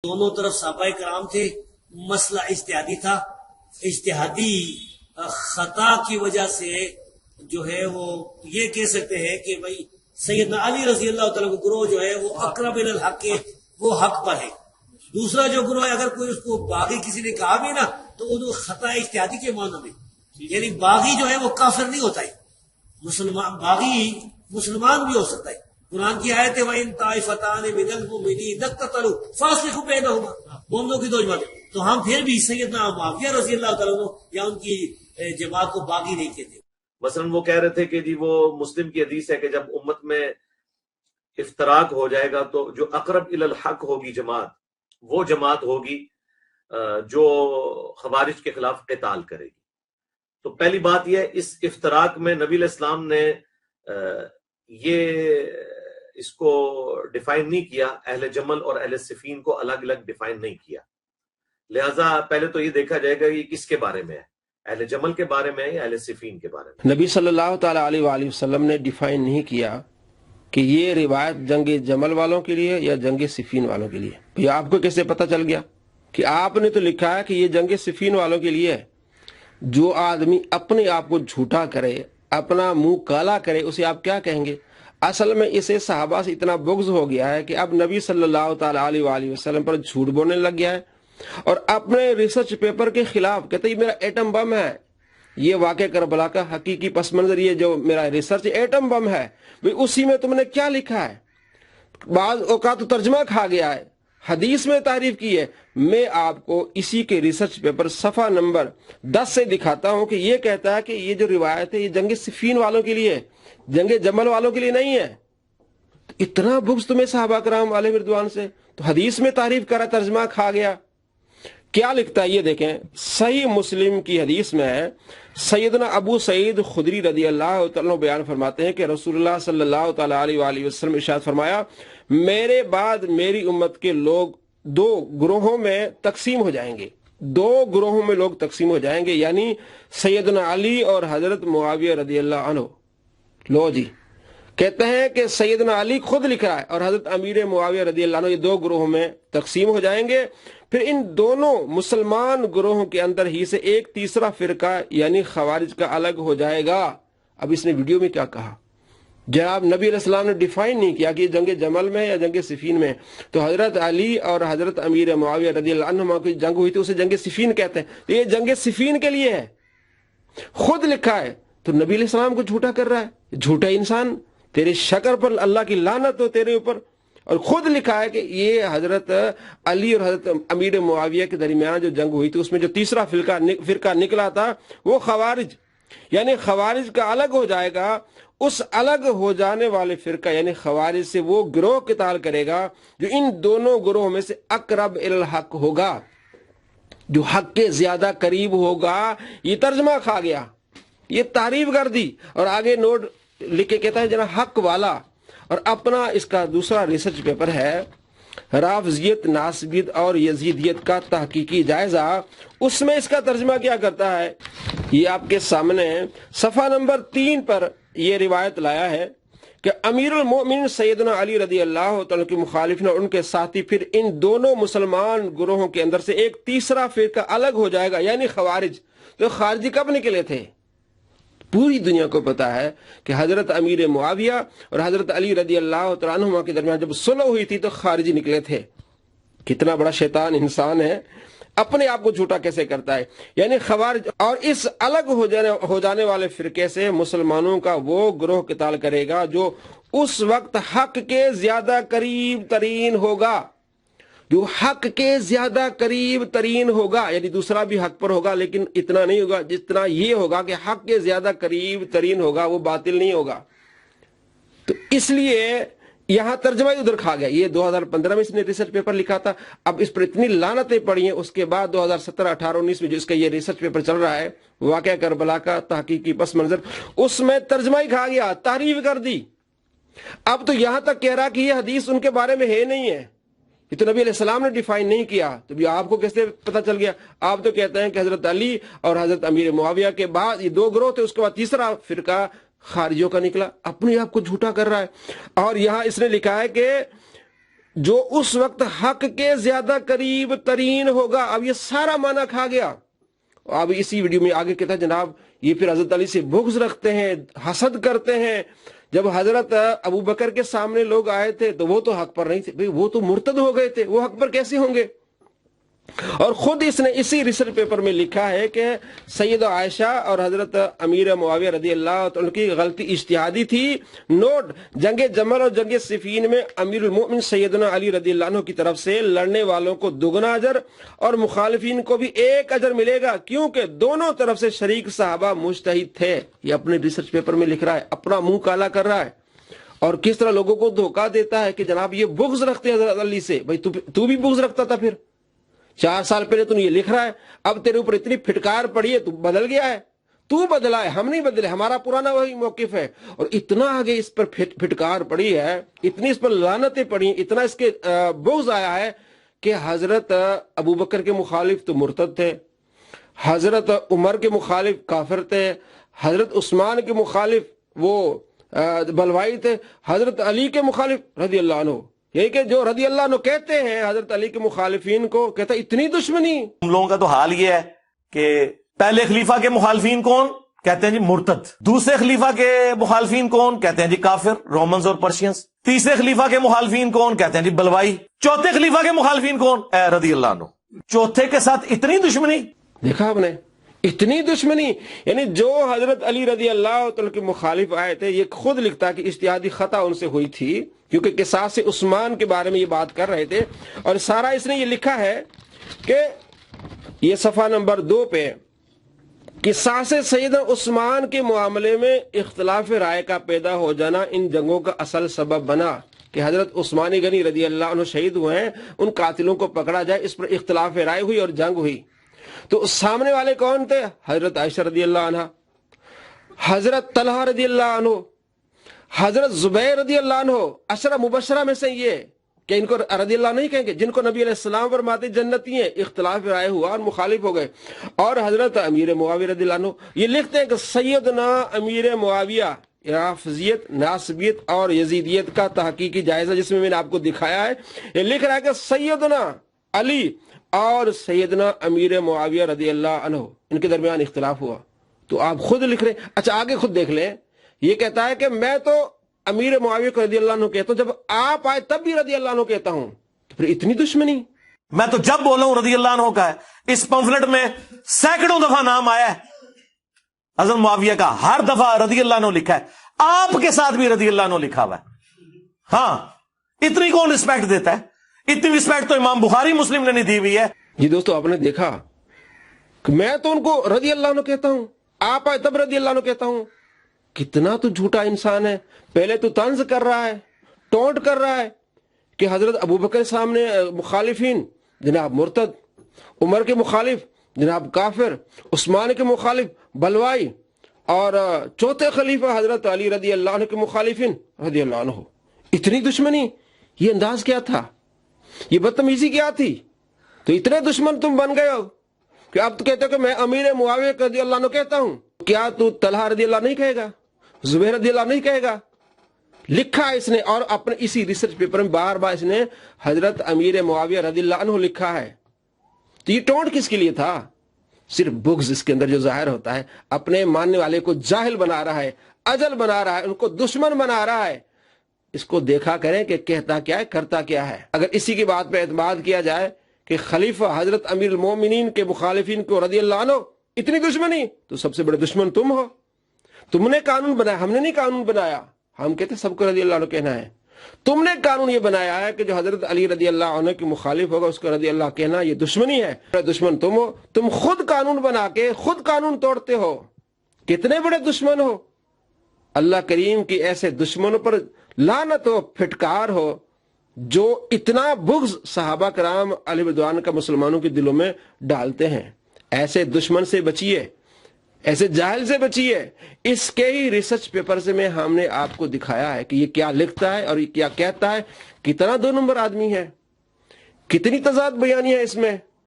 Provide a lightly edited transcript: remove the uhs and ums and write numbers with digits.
دونوں طرف صحابہ کرام تھے، مسئلہ اجتہادی تھا، اجتہادی خطا کی وجہ سے جو ہے وہ یہ کہہ سکتے ہیں کہ بھائی سیدنا علی رضی اللہ تعالیٰ کو گروہ جو ہے وہ اقرب الی الحق کے وہ حق پر ہے۔ دوسرا جو گروہ ہے اگر کوئی اس کو باغی کسی نے کہا بھی نا تو وہ خطا اجتہادی کے معنی میں، یعنی باغی جو ہے وہ کافر نہیں ہوتا ہے، مسلمان باغی مسلمان بھی ہو سکتا ہے۔ قرآن کی آیت ہے وَإِن طَائِفَتَانِ مِنَ الْمُؤْمِنِينَ اقْتَتَلُوا فَأَصْلِحُوا بَيْنَهُمَا، مومنوں کی دو جماعتیں، تو ہم پھر بھی سیدنا معاویہ رضی اللہ تعالیٰ عنہ یا ان کی جماعت کو باغی نہیں کہتے۔ مثلا وہ کہہ رہے تھے کہ جی وہ مسلم کی حدیث ہے کہ جب امت میں افتراق ہو جائے گا تو جو اقرب الی الحق ہوگی جماعت، وہ جماعت ہوگی جو خوارج کے خلاف قتال کرے گی۔ تو پہلی بات یہ ہے اس افتراق میں نبی علیہ السلام نے یہ اس کو ڈیفائن نہیں کیا، اہل جمل اور اہل صفین کو الگ الگ ڈیفائن نہیں کیا، لہٰذا پہلے تو یہ دیکھا جائے گا یہ کس کے بارے میں ہے، اہل جمل کے بارے میں یا اہل صفین کے بارے میں۔ نبی صلی اللہ تعالیٰ علیہ وآلہ وسلم نے ڈیفائن نہیں کیا کہ یہ روایت جنگ جمل والوں کے لیے یا جنگ صفین والوں کے لیے۔ یہ آپ کو کیسے پتہ چل گیا کہ آپ نے تو لکھا ہے کہ یہ جنگ صفین والوں کے لیے ہے۔ جو آدمی اپنے آپ کو جھوٹا کرے، اپنا منہ کالا کرے، اسے آپ کیا کہیں گے؟ اصل میں اسے صحابہ سے اتنا بغض ہو گیا ہے کہ اب نبی صلی اللہ تعالیٰ علیہ وآلہ وسلم پر جھوٹ بولنے لگ گیا ہے اور اپنے ریسرچ پیپر کے خلاف کہتے ہیں میرا ایٹم بم ہے، یہ واقع کربلا کا حقیقی پس منظر، یہ جو میرا ریسرچ ایٹم بم ہے، اسی میں تم نے کیا لکھا ہے؟ بعض اوقات تو ترجمہ کھا گیا ہے، حدیث میں تعریف کی ہے۔ میں آپ کو اسی کے ریسرچ پیپر صفحہ نمبر 10 سے دکھاتا ہوں کہ یہ کہتا ہے کہ یہ جو روایت ہے یہ جنگ صفین والوں کے لیے ہے، جنگ جمل والوں کے لیے نہیں ہے۔ اتنا بغض تمہیں صحابہ کرام علیہ رضوان سے، تو حدیث میں تعریف کرا، ترجمہ کھا گیا۔ کیا لکھتا ہے یہ دیکھیں، صحیح مسلم کی حدیث میں ہے، سیدنا ابو سعید خدری رضی اللہ تعالیٰ بیان فرماتے ہیں کہ رسول اللہ صلی اللہ تعالیٰ علیہ وآلہ وسلم ارشاد فرمایا، میرے بعد میری امت کے لوگ دو گروہوں میں تقسیم ہو جائیں گے، دو گروہوں میں لوگ تقسیم ہو جائیں گے، یعنی سیدنا علی اور حضرت معاویہ رضی اللہ عنہ۔ لو جی، کہتے ہیں کہ سیدنا علی خود لکھ رہا ہے اور حضرت امیر معاویہ رضی اللہ عنہ، یہ دو گروہوں میں تقسیم ہو جائیں گے۔ پھر ان دونوں مسلمان گروہوں کے اندر ہی سے ایک تیسرا فرقہ یعنی خوارج کا الگ ہو جائے گا۔ اب اس نے ویڈیو میں کیا کہا؟ جناب نبی علیہ السلام نے ڈیفائن نہیں کیا کہ یہ جنگ جمل میں یا جنگ صفین میں، تو حضرت علی اور حضرت امیر معاویہ رضی اللہ عنہ کی جنگ ہوئی تھی، اسے جنگ صفین کہتے ہیں، تو یہ جنگ صفین کے لیے ہے، خود لکھا ہے۔ تو نبی علیہ السلام کو جھوٹا کر رہا ہے، جھوٹا انسان، تیرے شکر پر اللہ کی لعنت ہو تیرے اوپر۔ اور خود لکھا ہے کہ یہ حضرت علی اور حضرت امیر معاویہ کے درمیان جو جنگ ہوئی تھی اس میں جو تیسرا فرقہ نکلا تھا وہ خوارج، یعنی خوارج کا الگ ہو جائے گا۔ اس الگ ہو جانے والے فرقہ یعنی خوارج سے وہ گروہ قتال کرے گا جو ان دونوں گروہوں میں سے اقرب الی الحق ہوگا، جو حق کے زیادہ قریب ہوگا۔ یہ ترجمہ کھا گیا، یہ تعریف کر دی اور آگے نوٹ لکھ کے کہتا ہے جناب حق والا۔ اور اپنا اس کا دوسرا ریسرچ پیپر ہے رافضیت، ناصبیت اور یزیدیت کا تحقیقی جائزہ، اس میں اس کا ترجمہ کیا کرتا ہے، یہ آپ کے سامنے صفحہ نمبر 3 پر یہ روایت لایا ہے کہ امیر المؤمنین سیدنا علی رضی اللہ تعالیٰ کے مخالفین اور ان کے ساتھی پھر ان دونوں مسلمان گروہوں کے اندر سے ایک تیسرا فرقہ الگ ہو جائے گا یعنی خوارج۔ تو خارجی کب نکلے تھے؟ پوری دنیا کو پتا ہے کہ حضرت امیر معاویہ اور حضرت علی رضی اللہ تعالیٰ عنہ کے درمیان جب صلح ہوئی تھی تو خارجی نکلے تھے۔ کتنا بڑا شیطان انسان ہے، اپنے آپ کو جھوٹا کیسے کرتا ہے، یعنی خوارج۔ اور اس الگ ہو جانے والے فرقے سے مسلمانوں کا وہ گروہ قتال کرے گا جو اس وقت حق کے زیادہ قریب ترین ہوگا، جو حق کے زیادہ قریب ترین ہوگا، یعنی دوسرا بھی حق پر ہوگا لیکن اتنا نہیں ہوگا جتنا یہ ہوگا کہ حق کے زیادہ قریب ترین ہوگا، وہ باطل نہیں ہوگا۔ تو اس لیے یہاں ترجمہ ہی ادھر کھا گیا۔ یہ 2015 میں اس نے ریسرچ پیپر لکھا تھا، اب اس پر اتنی لعنتیں پڑی ہیں، اس کے بعد 2017، 18، 19 میں جو اس کا یہ ریسرچ پیپر چل رہا ہے واقعہ کربلا کا تحقیقی پس منظر، اس میں ترجمہ ہی کھا گیا، تعریف کر دی۔ اب تو یہاں تک کہہ رہا کہ یہ حدیث ان کے بارے میں ہے نہیں ہے، یہ تو نبی علیہ السلام نے ڈیفائن نہیں کیا، تو بھی آپ کو کیسے پتہ چل گیا؟ آپ تو کہتے ہیں کہ حضرت علی اور حضرت امیر معاویہ کے بعد یہ دو گروہ تھے، اس کے بعد تیسرا فرقہ خارجیوں کا نکلا، اپنے آپ کو جھوٹا کر رہا ہے۔ اور یہاں اس نے لکھا ہے کہ جو اس وقت حق کے زیادہ قریب ترین ہوگا. اب یہ سارا معنی کھا گیا. اب اسی ویڈیو میں آگے کہتا ہے جناب یہ پھر حضرت علی سے بغض رکھتے ہیں, حسد کرتے ہیں. جب حضرت ابو بکر کے سامنے لوگ آئے تھے تو وہ تو حق پر نہیں تھے, بھئی وہ تو مرتد ہو گئے تھے, وہ حق پر کیسے ہوں گے؟ اور خود اس نے اسی ریسرچ پیپر میں لکھا ہے کہ سیدہ عائشہ اور حضرت امیر معاویہ رضی اللہ عنہ کی غلطی اجتہادی تھی. نوٹ, جنگ جمل اور جنگ صفین میں امیر المؤمن سیدنا علی رضی اللہ عنہ کی طرف سے لڑنے والوں کو دگنا اجر اور مخالفین کو بھی ایک اجر ملے گا, کیونکہ دونوں طرف سے شریک صحابہ مجتہد تھے. یہ اپنے ریسرچ پیپر میں لکھ رہا ہے, اپنا منہ کالا کر رہا ہے, اور کس طرح لوگوں کو دھوکہ دیتا ہے کہ جناب یہ بغض رکھتے ہیں حضرت علی سے. بھائی تو بھی بغض رکھتا تھا, پھر 4 سال پہلے تو یہ لکھ رہا ہے, اب تیرے اوپر اتنی پھٹکار پڑی ہے تو بدل گیا ہے. تو بدلا ہے, ہم نہیں بدلے, ہمارا پرانا وہی موقف ہے. اور اتنا آگے اس پر پھٹکار پڑی ہے, اتنی اس پر لعنتیں پڑی ہیں, اتنا اس کے بغض آیا ہے کہ حضرت ابو بکر کے مخالف تو مرتد تھے, حضرت عمر کے مخالف کافر تھے, حضرت عثمان کے مخالف وہ بلوائی تھے, حضرت علی کے مخالف رضی اللہ عنہ, یہی کہ جو رضی اللہ عنہ کہتے ہیں حضرت علی کے مخالفین کو, کہتا اتنی دشمنی. ہم لوگوں کا تو حال یہ ہے کہ پہلے خلیفہ کے مخالفین کون کہتے ہیں جی مرتد, دوسرے خلیفہ کے مخالفین کون کہتے ہیں جی کافر, رومنز اور پرشینز, تیسرے خلیفہ کے مخالفین کون کہتے ہیں جی بلوائی, چوتھے خلیفہ کے مخالفین کون اے رضی اللہ عنہ. چوتھے کے ساتھ اتنی دشمنی, دیکھا آپ نے, اتنی دشمنی. یعنی جو حضرت علی رضی اللہ تعالی کے مخالف آئے تھے, یہ خود لکھتا ہے کہ اجتہادی خطا ان سے ہوئی تھی, کیونکہ قصاص عثمان کے بارے میں یہ بات کر رہے تھے. اور سارا اس نے یہ لکھا ہے کہ یہ صفحہ نمبر 2 پہ قصاص سیدنا عثمان کے معاملے میں اختلاف رائے کا پیدا ہو جانا ان جنگوں کا اصل سبب بنا کہ حضرت عثمان غنی رضی اللہ عنہ شہید ہوئے ہیں, ان قاتلوں کو پکڑا جائے. اس پر اختلاف رائے ہوئی اور جنگ ہوئی. تو سامنے والے کون تھے؟ حضرت عائشہ رضی اللہ عنہ, حضرت طلحہ رضی اللہ عنہ, حضرت زبیر رضی اللہ عنہ. عشرہ مبشرہ میں سے یہ کہ ان کو رضی اللہ نہیں کہیں گے, جن کو نبی علیہ السلام فرماتے جنتی ہیں. اختلاف رائے ہوا اور مخالف ہو گئے. اور حضرت امیر معاویہ رضی اللہ عنہ یہ لکھتے ہیں کہ سیدنا امیر معاویہ رافضیت, ناصبیت اور یزیدیت کا تحقیقی جائزہ, جس میں میں نے آپ کو دکھایا ہے, یہ لکھ رہا ہے کہ سیدنا علی اور سیدنا امیر معاویہ رضی اللہ عنہ ان کے درمیان اختلاف ہوا. تو آپ خود لکھ رہے ہیں. اچھا آگے خود دیکھ لیں, یہ کہتا ہے کہ میں تو امیر معاویہ کو رضی اللہ عنہ کہتا ہوں, جب آپ آئے تب بھی رضی اللہ عنہ کہتا ہوں. تو پھر اتنی دشمنی. میں تو جب بولا ہوں رضی اللہ عنہ کا ہے. اس پمفلٹ میں سینکڑوں دفعہ نام آیا ہے حضرت معاویہ کا, ہر دفعہ رضی اللہ عنہ لکھا ہے, آپ کے ساتھ بھی رضی اللہ عنہ لکھا ہوا ہے. ہاں, اتنی کون رسپیکٹ دیتا ہے؟ اتنی رسپیکٹ تو امام بخاری مسلم نے نہیں دی ہوئی ہے. جی دوستو, آپ نے دیکھا کہ میں تو ان کو رضی اللہ عنہ کہتا ہوں, آپ آئے تب رضی اللہ عنہ کہتا ہوں. کتنا تو جھوٹا انسان ہے. پہلے تو طنز کر رہا ہے, ٹونٹ کر رہا ہے کہ حضرت ابو بکر سامنے مخالفین جناب مرتد, عمر کے مخالف جناب کافر, عثمان کے مخالف بلوائی, اور چوتھے خلیفہ حضرت علی رضی اللہ عنہ کے مخالفین رضی اللہ عنہ. اتنی دشمنی, یہ انداز کیا تھا, یہ بدتمیزی کیا تھی؟ تو اتنے دشمن تم بن گئے ہو کہ اب تو کہتے ہو کہ میں امیر معاویہ رضی اللہ عنہ کہتا ہوں. کیا تو طلحہ رضی اللہ نہیں کہے گا, زبیر رضی اللہ نہیں کہے گا؟ لکھا اس نے, اور اپنے اسی ریسرچ پیپر میں بار بار اس نے حضرت امیر معاویہ رضی اللہ عنہ لکھا ہے. تو یہ ٹونٹ کس کے لیے تھا؟ صرف بغض اس کے اندر جو ظاہر ہوتا ہے, اپنے ماننے والے کو جاہل بنا رہا ہے, اجل بنا رہا ہے, ان کو دشمن بنا رہا ہے. اس کو دیکھا کریں کہ کہتا کیا ہے, کرتا کیا ہے. اگر اسی کی بات پہ اعتماد کیا جائے کہ خلیفہ حضرت امیر المومنین کے مخالفین کو رضی اللہ عنہ اتنی دشمنی, تو سب سے بڑے دشمن تم ہو. تم نے قانون بنایا, ہم نے نہیں قانون بنایا. ہم کہتے سب کو رضی اللہ عنہ کہنا ہے. تم نے قانون یہ بنایا ہے کہ جو حضرت علی رضی اللہ عنہ کی مخالف ہوگا اس کو رضی اللہ کہنا, یہ دشمنی ہے. دشمن تم ہو. تم خود قانون بنا کے خود قانون توڑتے ہو. کتنے بڑے دشمن ہو. اللہ کریم کی ایسے دشمنوں پر لعنت ہو, پھٹکار ہو, جو اتنا بغض صحابہ کرام علیہ رضوان کا مسلمانوں کے دلوں میں ڈالتے ہیں. ایسے دشمن سے بچیے, ایسے جاہل سے بچیے. اس کے ہی ریسرچ پیپر سے میں ہم نے آپ کو دکھایا ہے کہ یہ کیا لکھتا ہے اور یہ کیا کہتا ہے. کتنا 2 نمبر آدمی ہے, کتنی تضاد بیانی ہے اس میں.